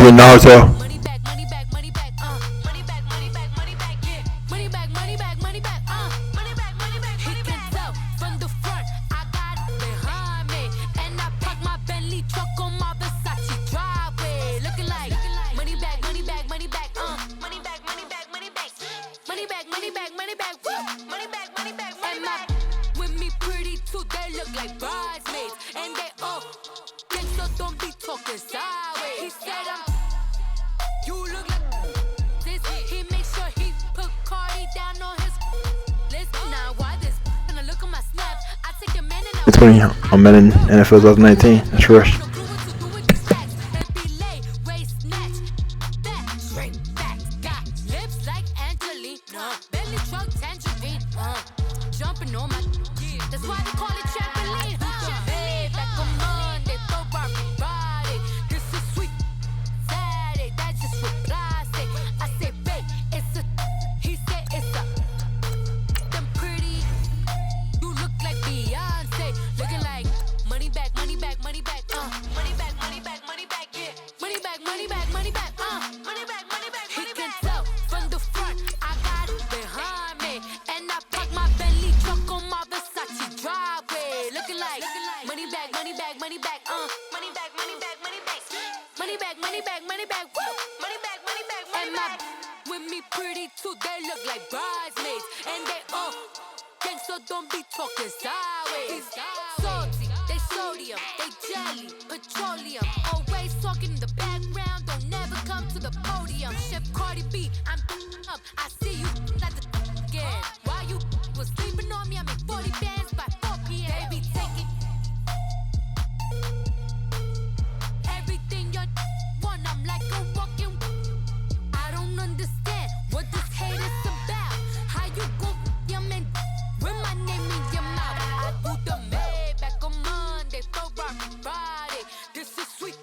in Naruto. Money back, money back, money back, money back, money back, money back, yeah. Money back, money back, money back, money back, money back, money back. He can tell from the front, I got it behind me, and I park my Bentley truck on my Versace driveway, looking like money back, money back, money back, money back, money back, money back, money back, money back, money back, money back, money back, money back. With me pretty too, they look like bridesmaids, and they all think so. Don't be talking sideways. He said you look like this. He makes sure he put Cardi down on his list. Now why this? Gonna look at my snap. I take a man and It's 20 on men in NFL 2019. That's rush. Jumping on my, that's why they call it trampoline. Hey, back on Monday, throw rock body. This is sweet Saturday, that's just what I say. I say, babe, it's a, he said it's a. Them pretty, you look like Beyonce, looking like money back, money back, money back, money back, money back, money back, yeah. Money back, money back, money back, money back, money back, money back. He can tell from the front, I got it behind me, and I park my Bentley truck on my Versace driveway, looking like money back, money back, money back, money back, money back, money back, money back, money back, money back, woo, money back, money back, money back. With me pretty too, they look like bridesmaids, and they all gang, so don't be talking sideways. Salty, they sodium, they jelly, petroleum, always talking in the background, don't never come to the podium. Chef Cardi B, I'm up, I see you at the again. While you was sleeping on me, I make 40 bands by 4 p.m. Baby, take it. Everything you want, I'm like a walking. I don't understand what this hate is about. How you go, your man, with my name in your mouth. I do the Maybach on Monday, throw rock Friday. This is sweet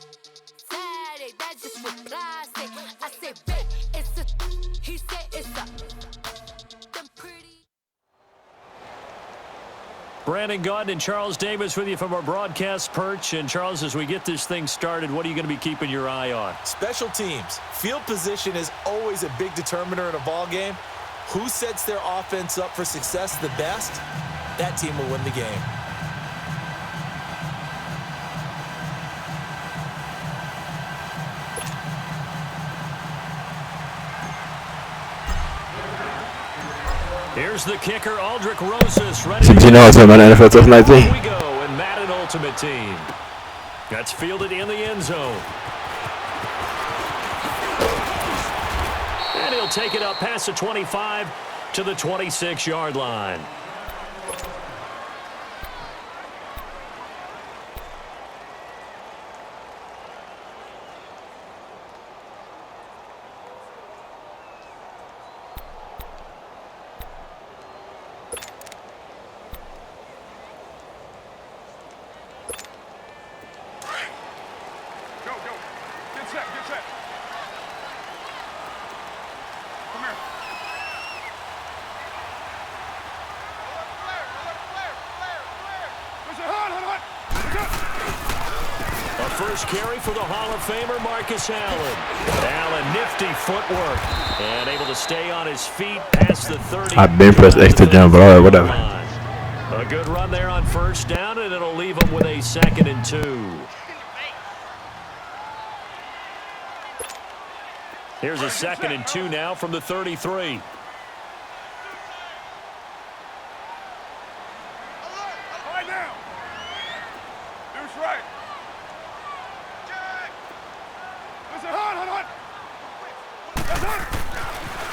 Saturday, that's just what I say. I say, babe, it's a, he said it's a. Them pretty. Brandon Gaudin and Charles Davis with you from our broadcast perch. And Charles, as we get this thing started, what are you going to be keeping your eye on? Special teams. Field position is always a big determiner in a ball game. Who sets their offense up for success the best? That team will win the game. Here's the kicker, Aldrick Rosas, ready So, to you know what's about NFL 2019? Here we go, and Madden Ultimate Team. That's fielded in the end zone. And he'll take it up past the 25 to the 26-yard line. First carry for the Hall of Famer, Marcus Allen. Allen, nifty footwork. And able to stay on his feet past the 30. I've been pressed extra jump, but all right, whatever. A good run there on first down, and it'll leave him with a 2nd and 2. Here's a 2nd and 2 now from the 33.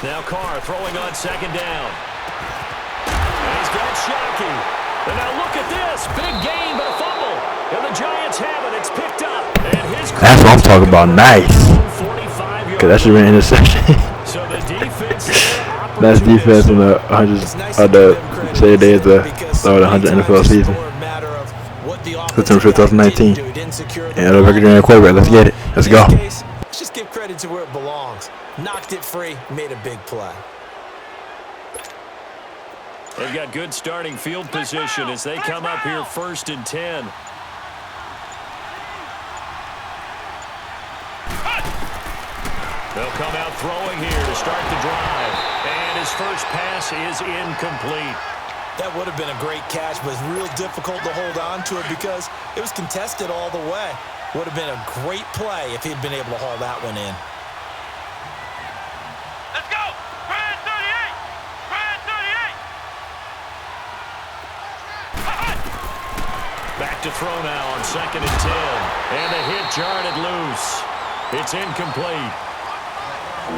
Now Carr throwing on 2nd down. And he's got Shockey. And now look at this. Big gain, but a fumble. And the Giants have it. It's picked up. And his That's what I'm talking about. Nice. Cause that should be an interception. So the defense. That's defense on the 100. Say they is the start of the 100 NFL season. September 5th, 2019. And the record quarterback. Let's get it. Let's go. Let's just give credit to where it belongs. Knocked it free, made a big play. They've got good starting field position as they come up here 1st and 10. They'll come out throwing here to start the drive. And his first pass is incomplete. That would have been a great catch, but it's real difficult to hold on to it because it was contested all the way. Would have been a great play if he'd been able to haul that one in. Let's go! Brad 38! Brad 38! Back to throw now on 2nd and 10. And the hit jarred it loose. It's incomplete.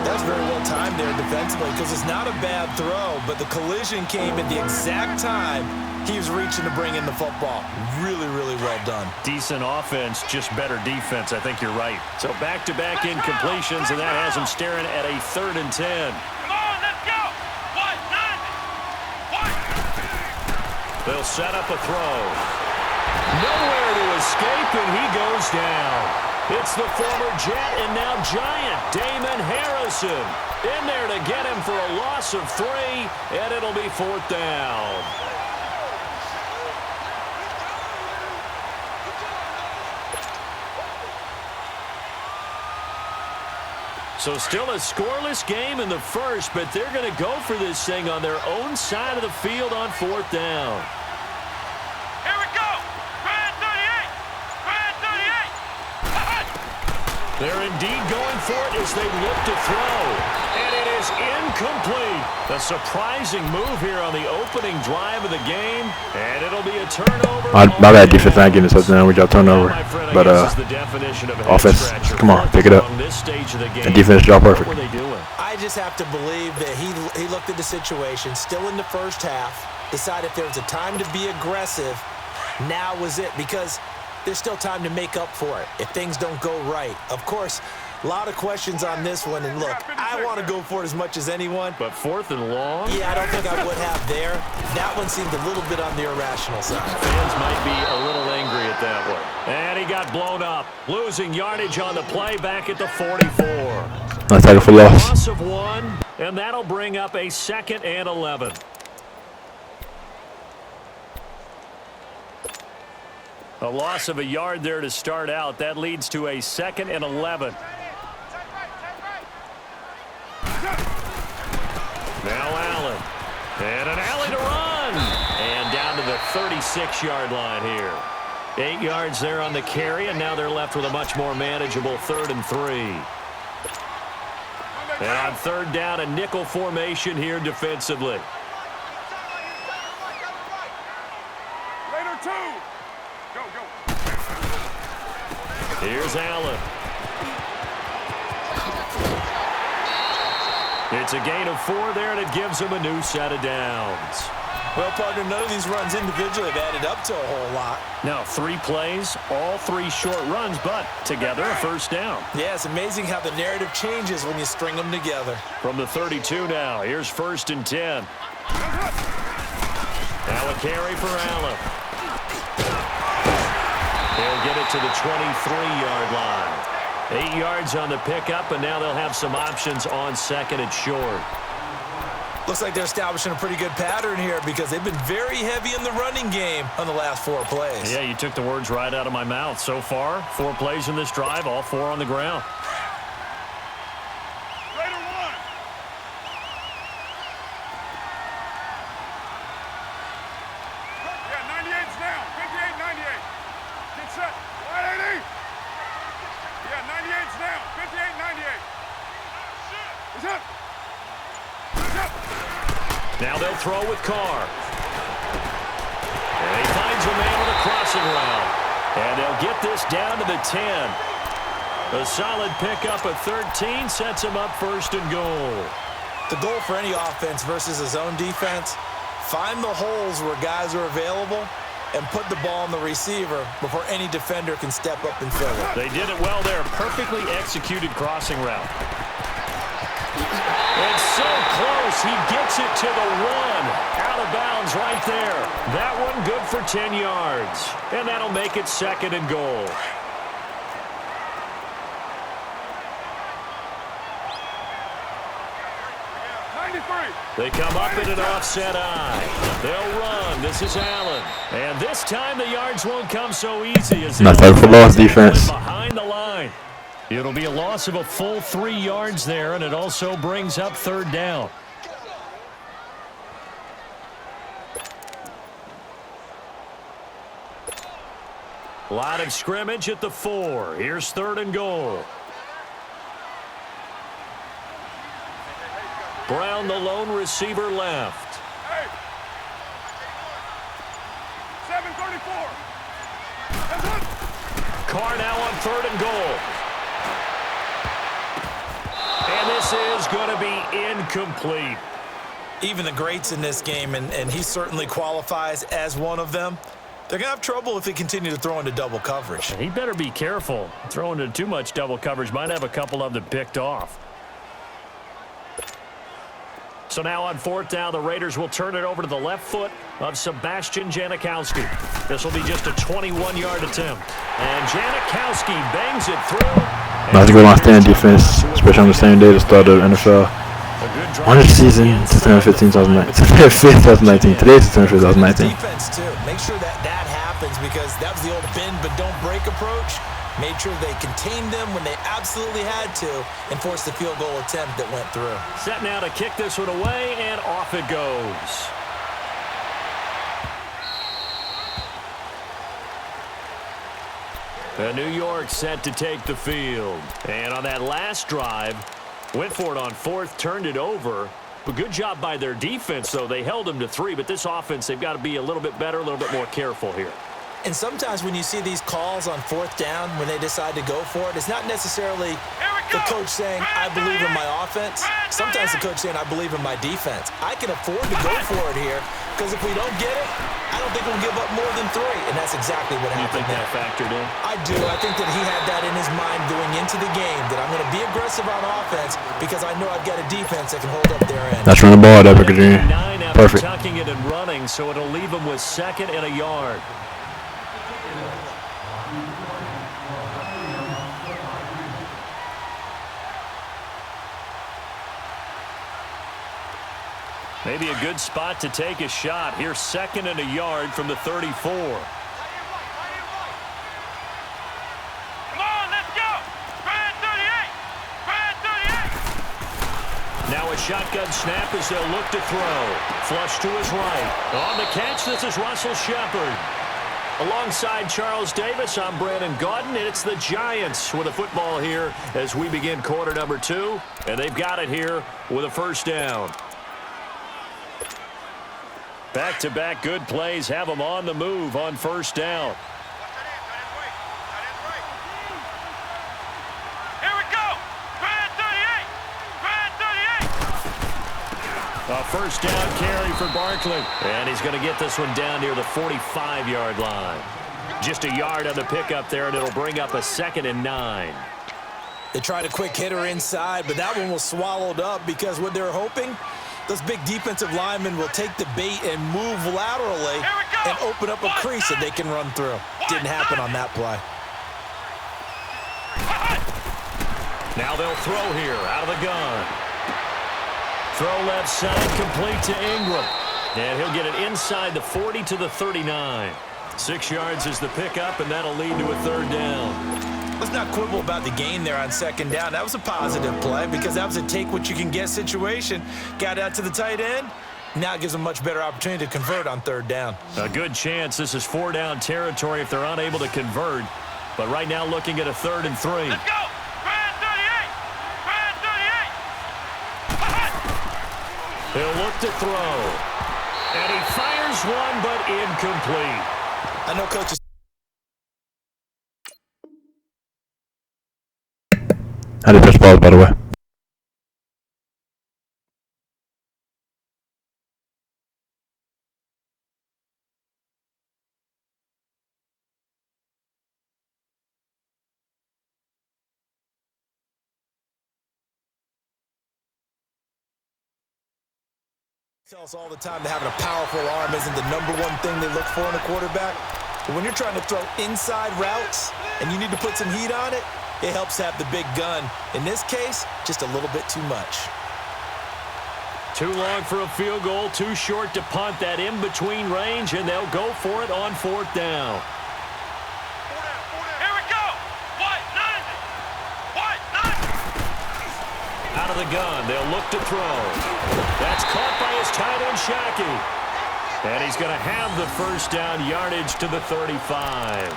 That's very well timed there defensively because it's not a bad throw, but the collision came at the exact time he was reaching to bring in the football. Really, really well done. Decent offense, just better defense. I think you're right. So back-to-back incompletions, and that has him staring at a 3rd and 10. Come on, let's go! One. They'll set up a throw. Nowhere to escape, and he goes down. It's the former Jet and now Giant, Damon Harrison. In there to get him for a loss of 3, and it'll be 4th down. So still a scoreless game in the first, but they're going to go for this thing on their own side of the field on 4th down. Here we go! Brad 38! Brad 38! They're indeed going for it as they look to throw. And it is incomplete. A surprising move here on the opening drive of the game. And it'll be a turnover. My bad, defense not getting a touchdown. We got turnover. But offense, come on, pick it up. And defense job perfect. What were they doing? I just have to believe that he looked at the situation, still in the first half, decided if there was a time to be aggressive, now was it, because there's still time to make up for it if things don't go right. Of course, a lot of questions on this one, and look, I want to go for it as much as anyone. But 4th and long? Yeah, I don't think I would have there. That one seemed a little bit on the irrational side. Fans might be a little angry at that one. And he got blown up, losing yardage on the play back at the 44. Nice tackle for loss. Loss of 1, and that'll bring up a 2nd and 11. A loss of a yard there to start out. That leads to a 2nd and 11. Now Allen. And an alley to run. And down to the 36-yard line here. 8 yards there on the carry, and now they're left with a much more manageable 3rd and 3. And on 3rd down, a nickel formation here defensively. Later 2. Go. Here's Allen. It's a gain of 4 there, and it gives him a new set of downs. Well, partner, none of these runs individually have added up to a whole lot. Now, 3 plays, all 3 short runs, but together a 1st down. Yeah, it's amazing how the narrative changes when you string them together. From the 32 now, here's 1st and 10. Now a carry for Allen. He'll get it to the 23-yard line. 8 yards on the pickup, and now they'll have some options on 2nd and short. Looks like they're establishing a pretty good pattern here because they've been very heavy in the running game on the last 4 plays. Yeah, you took the words right out of my mouth. So far, 4 plays in this drive, all 4 on the ground. Later 1. Yeah, 98's down. 58, 98. Get set. 180. Yeah, 98's down. 58, 98. It's up. Now they'll throw with Carr. And he finds a man with a crossing route. And they'll get this down to the 10. A solid pickup of 13 sets him up 1st and goal. The goal for any offense versus his own defense, find the holes where guys are available and put the ball on the receiver before any defender can step up and fill it. They did it well there. Perfectly executed crossing route. It's so close. He gets it to the 1. Out of bounds right there. That one good for 10 yards. And that'll make it 2nd and goal. They come up in an offset eye. They'll run. This is Allen. And this time the yards won't come so easy as nice tackle for loss defense. Behind the line. It'll be a loss of a full 3 yards there, and it also brings up third down. Line of scrimmage at the 4. Here's third and goal. Brown, the lone receiver, left. Hey. 7:34. That's one. Carr now on third and goal. And this is going to be incomplete. Even the greats in this game, and he certainly qualifies as one of them, they're going to have trouble if they continue to throw into double coverage. He better be careful. Throwing into too much double coverage might have a couple of them picked off. So now on fourth down, the Raiders will turn it over to the left foot of Sebastian Janikowski. This will be just a 21-yard attempt. And Janikowski bangs it through. Nice to go on stand defense, especially on the same day to start the NFL. On the season, September 15, 2019. September 5th, 2019. Today's September 5th, 2019. Defense, too. Make sure that happens because that was the old bend but don't break approach. Made sure they contained them when they absolutely had to and forced the field goal attempt that went through. Set now to kick this one away, and off it goes. New York set to take the field. And on that last drive, went for it on fourth, turned it over. But good job by their defense, though. They held them to 3, but this offense, they've got to be a little bit better, a little bit more careful here. And sometimes when you see these calls on fourth down, when they decide to go for it, it's not necessarily the coach saying, I believe in my offense. Sometimes the coach saying, I believe in my defense. I can afford to go for it here because if we don't get it, I don't think we'll give up more than 3. And that's exactly what happened there. You think that factored in? I do. I think that he had that in his mind going into the game, that I'm going to be aggressive on offense because I know I've got a defense that can hold up their end. Let's run the ball, Epic Dream. Perfect. Tucking it and running, so it'll leave him with 2nd and a yard. Maybe a good spot to take a shot. Here's 2nd and a yard from the 34. Come on, let's go. Brad 38. Brad 38. Now a shotgun snap as they'll look to throw. Flush to his right. On the catch, this is Russell Shepard. Alongside Charles Davis, I'm Brandon Gaudin, and it's the Giants with a football here as we begin quarter number 2. And they've got it here with a first down. Back-to-back good plays have them on the move on first down. Here we go. Brad 38. Brad 38. A first down carry for Barkley. And he's going to get this one down near the 45-yard line. Just a yard on the pickup there, and it'll bring up a 2nd and 9. They tried a quick hitter inside, but that one was swallowed up because what they're hoping, those big defensive linemen will take the bait and move laterally and open up a crease that they can run through. Didn't happen on that play. Now they'll throw here out of the gun. Throw left side, complete to Ingram. And he'll get it inside the 40 to the 39. 6 yards is the pickup, and that'll lead to a third down. Let's not quibble about the gain there on 2nd down. That was a positive play because that was a take-what-you-can-get situation. Got out to the tight end. Now it gives them a much better opportunity to convert on 3rd down. A good chance this is 4-down territory if they're unable to convert. But right now looking at a 3rd and 3. Let's go. Brad 38. Brad 38. He'll look to throw. And he fires one, but incomplete. I know coaches. I did touch balls, by the way. Tell us all the time that having a powerful arm isn't the number one thing they look for in a quarterback. But when you're trying to throw inside routes and you need to put some heat on it, it helps have the big gun. In this case, just a little bit too much. Too long for a field goal, too short to punt that in-between range, and they'll go for it on 4th down. Here we go. What? 90. What? of the gun. They'll look to throw. That's caught by his tight end, Shockey. And he's going to have the first down, yardage to the 35.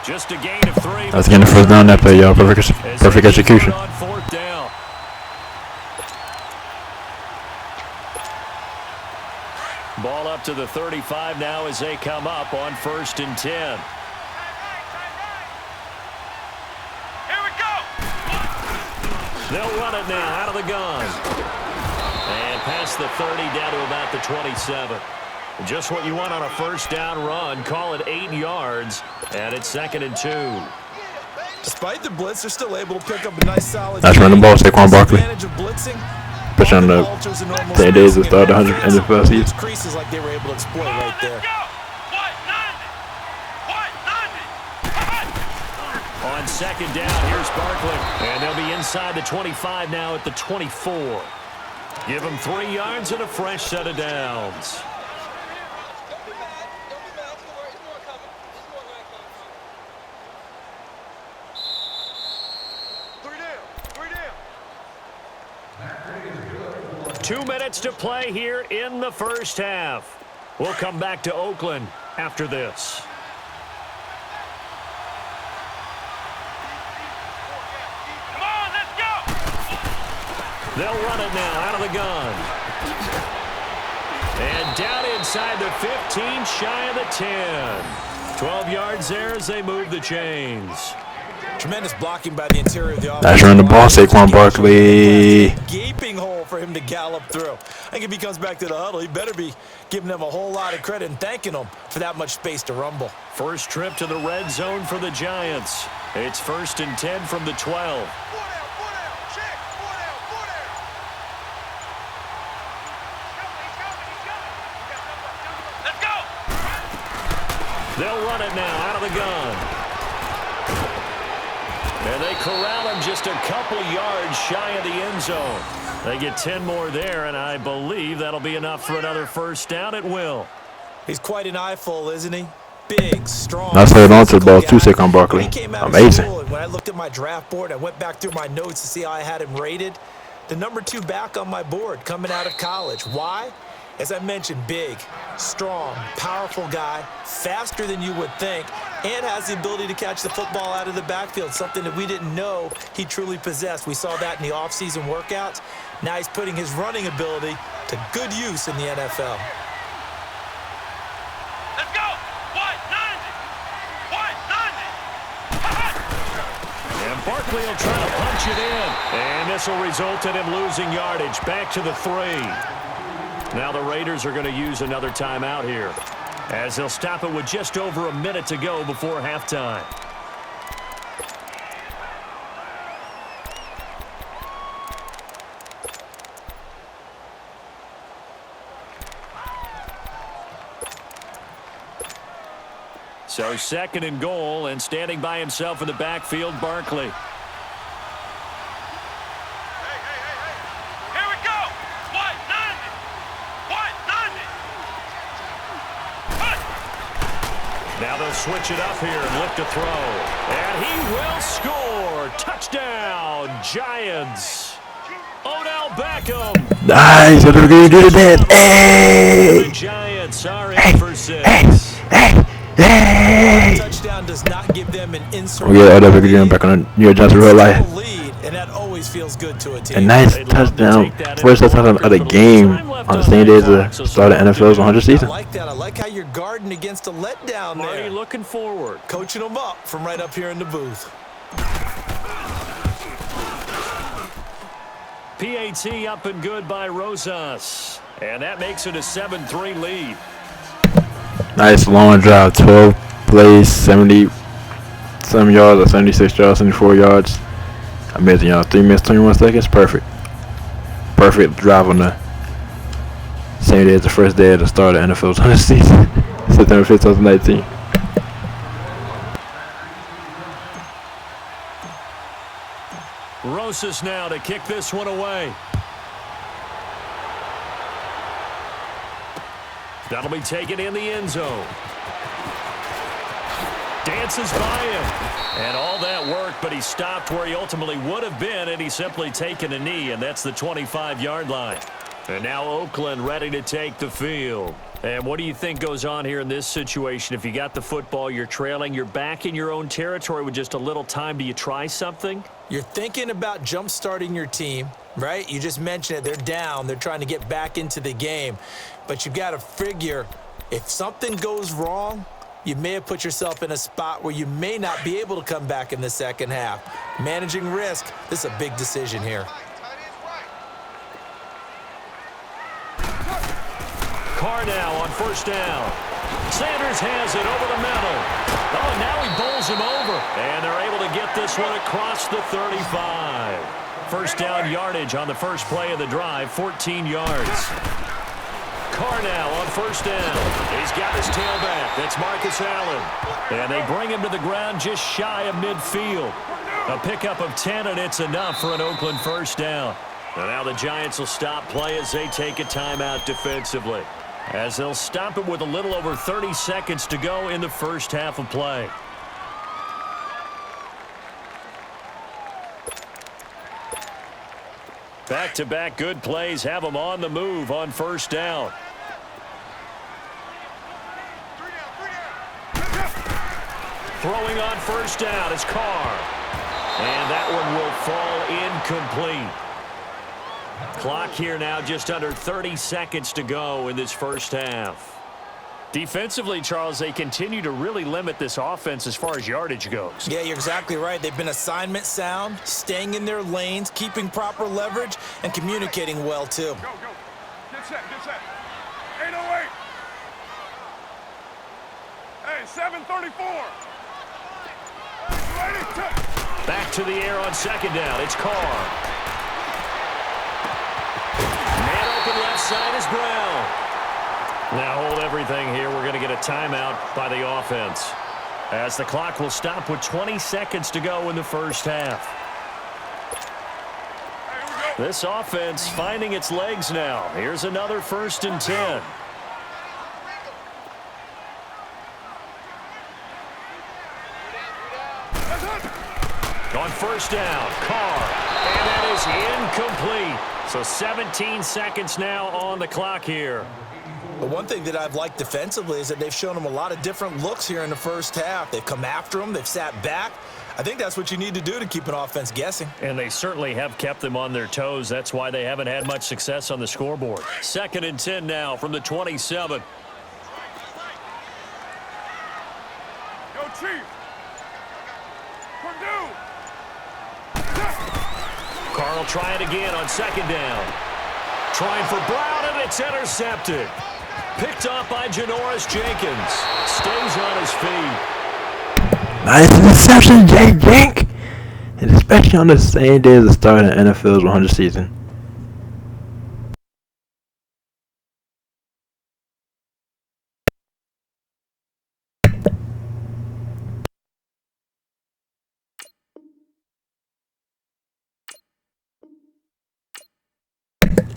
Just a gain of 3. That's getting the first down that play, y'all. Perfect execution. On fourth down. Ball up to the 35 now as they come up on 1st and 10. Here we go. They'll run it now out of the gun. And past the 30 down to about the 27. Just what you want on a first down run. Call it 8 yards. And it's 2nd and 2. Despite the blitz, they're still able to pick up a nice solid. Nice running ball, Saquon Barkley. Advantage of blitzing. Especially on the 10 days of start 100 NFL season. Creases like they were able to exploit right there. On 2nd down, here's Barkley. And they'll be inside the 25 now at the 24. Give them 3 yards and a fresh set of downs. Two minutes to play here in the first half. We'll come back to Oakland after this. Come on, let's go. They'll run it now out of the gun. And down inside the 15, shy of the 10. 12 yards there as they move the chains. Tremendous blocking by the interior of the offense. Nice running the ball, Saquon Barkley. Gaping hole for him to gallop through. I think if he comes back to the huddle, he better be giving them a whole lot of credit and thanking them for that much space to rumble. First trip to the red zone for the Giants. It's 1st and 10 from the 12. Let's go. They'll run it now out of the gun. And they corral him just a couple yards shy of the end zone. They get 10 more there, and I believe that'll be enough for another first down. It will. He's quite an eyeful, isn't he? Big, strong. Nice holding on to the ball too, Saquon Barkley. Amazing. When I looked at my draft board, I went back through my notes to see how I had him rated. The number 2 back on my board coming out of college. Why? As I mentioned, big, strong, powerful guy, faster than you would think, and has the ability to catch the football out of the backfield, something that we didn't know he truly possessed. We saw that in the offseason workouts. Now he's putting his running ability to good use in the NFL. Let's go. 190. And Barkley will try to punch it in. And this will result in him losing yardage back to the 3. Now the Raiders are going to use another timeout here, as they'll stop it with just over a minute to go before halftime. So 2nd and goal, and standing by himself in the backfield, Barkley. Here we go. 190. Now they'll switch it up here and look to throw. And he will score. Touchdown, Giants. Odell Beckham. Nice. What are we going to do to that? Hey. The Giants are in for 6. Touchdown does not give them an insert. We got Odell Beckham back on New York Giants real life. Lead, and that always feels good to a team. A nice touchdown. First touchdown of the game on the same day as the start of NFL's 100 season. I like that. I like how you're guarding against a letdown Marty there. looking forward. Coaching them up from right up here in the booth. PAT up and good by Rosas. And that makes it a 7-3 lead. Nice long drive, 12 plays, 70-some yards, or 76 yards, 74 yards. Amazing, y'all. 3 minutes, 21 seconds. Perfect. Perfect drive on the same day as the first day of the start of NFL's 100 season, September 5th, 2019. Rosas now to kick this one away. That'll be taken in the end zone. Dances by him. And all that worked, but he stopped where he ultimately would have been, and he's simply taken a knee, and that's the 25-yard line. And now Oakland ready to take the field. And what do you think goes on here in this situation? If you got the football, you're trailing, you're back in your own territory with just a little time. Do you try something? You're thinking about jump-starting your team, right? You just mentioned it. They're down. They're trying to get back into the game. But you've got to figure if something goes wrong, you may have put yourself in a spot where you may not be able to come back in the second half. Managing risk, this is a big decision here. Carr now on first down. Sanders has it over the middle. Oh, and now he bowls him over. And they're able to get this one across the 35. First down yardage on the first play of the drive, 14 yards. Carr now on first down. He's got his tailback. That's Marcus Allen. And they bring him to the ground just shy of midfield. A pickup of 10, and it's enough for an Oakland first down. And now the Giants will stop play as they take a timeout defensively, as they'll stop it with a little over 30 seconds to go in the first half of play. Back-to-back good plays have them on the move on first down. Throwing on first down is Carr. And that one will fall incomplete. Clock here now just under 30 seconds to go in this first half. Defensively, Charles, they continue to really limit this offense as far as yardage goes. Yeah, you're exactly right. They've been assignment sound, staying in their lanes, keeping proper leverage, and communicating well, too. Go, go. Get set, get set. 808. Hey, 734. Back to the air on second down. It's Carr. Man open left side is Brown. Now hold everything here. We're going to get a timeout by the offense, as the clock will stop with 20 seconds to go in the first half. This offense finding its legs now. Here's another 1st and 10. On first down, Carr, and that is incomplete. So 17 seconds now on the clock here. But one thing that I've liked defensively is that they've shown them a lot of different looks here in the first half. They've come after them. They've sat back. I think that's what you need to do to keep an offense guessing. And they certainly have kept them on their toes. That's why they haven't had much success on the scoreboard. 2nd and 10 now from the 27. Yo, Chief. Purdue. Carr will try it again on second down. Trying for Brown, and it's intercepted. Picked up by Janoris Jenkins. Stays on his feet. Nice interception, Jake. And especially on the same day as the start of the NFL's 100 season.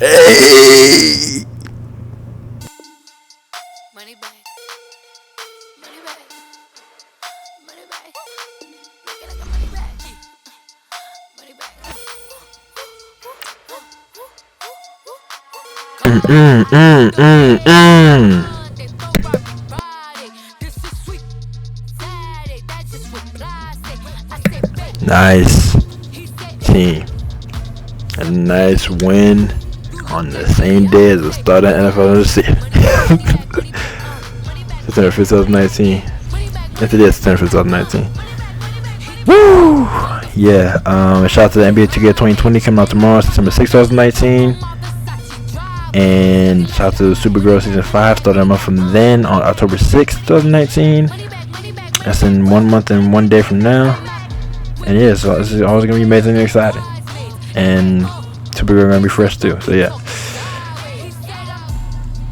Hey! Money back. Money back. Money back. Make it like a money back. Money back. Nice team. A nice win on the same day as the start of the NFL season. September 5th, 2019. Yesterday is September 5th, 2019. Woo! Yeah, shout out to the NBA 2K 2020 coming out tomorrow, September 6th, 2019. And shout out to Supergirl Season 5 starting a month from then on October 6th, 2019. That's in 1 month and 1 day from now. And yeah, so this is always going to be amazingly exciting. And Supergirl going to be fresh too, so yeah.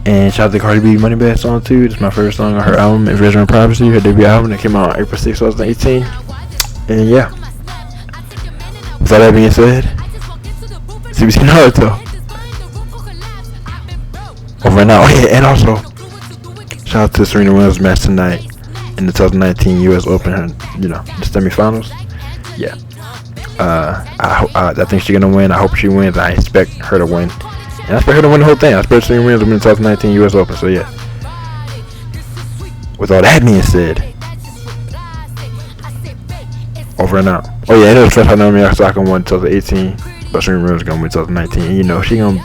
And shout out to Cardi B Money Bag song too. This is my first song on her album, Invasion of Privacy, her debut album that came out on April 6, 2018. And yeah. With all that being said, CBC Naruto. Over and out. Oh, yeah, and also, shout out to Serena Williams' match tonight. in the 2019 U.S. Open, the semifinals. Yeah. I think she's gonna win. I hope she wins. I expect her to win, and I expect her to win the whole thing. I expect she wins in the 2019 U.S. Open. So yeah. With all that being said, over and out. Oh yeah, it was first time Naomi Osaka won 2018, but Serena Williams gonna win 2019. And, she gonna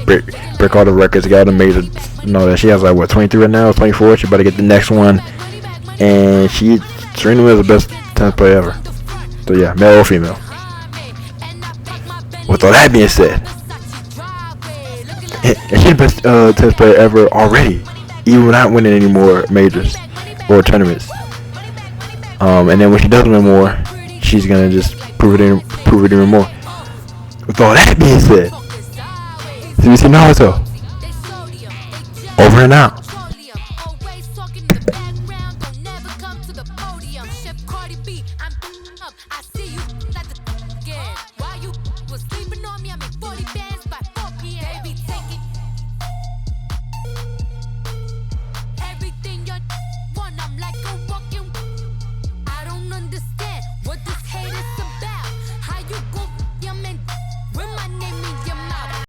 break all the records, get all the major, that. She has 23 right now, 24. She about to get the next one, and Serena Williams is the best tennis player ever. So yeah, male or female. With all that being said, and she's the best tennis player ever already, even without winning any more majors or tournaments. And then when she does win more, she's gonna just prove it even more. With all that being said, CBC Naruto, over and out. I see you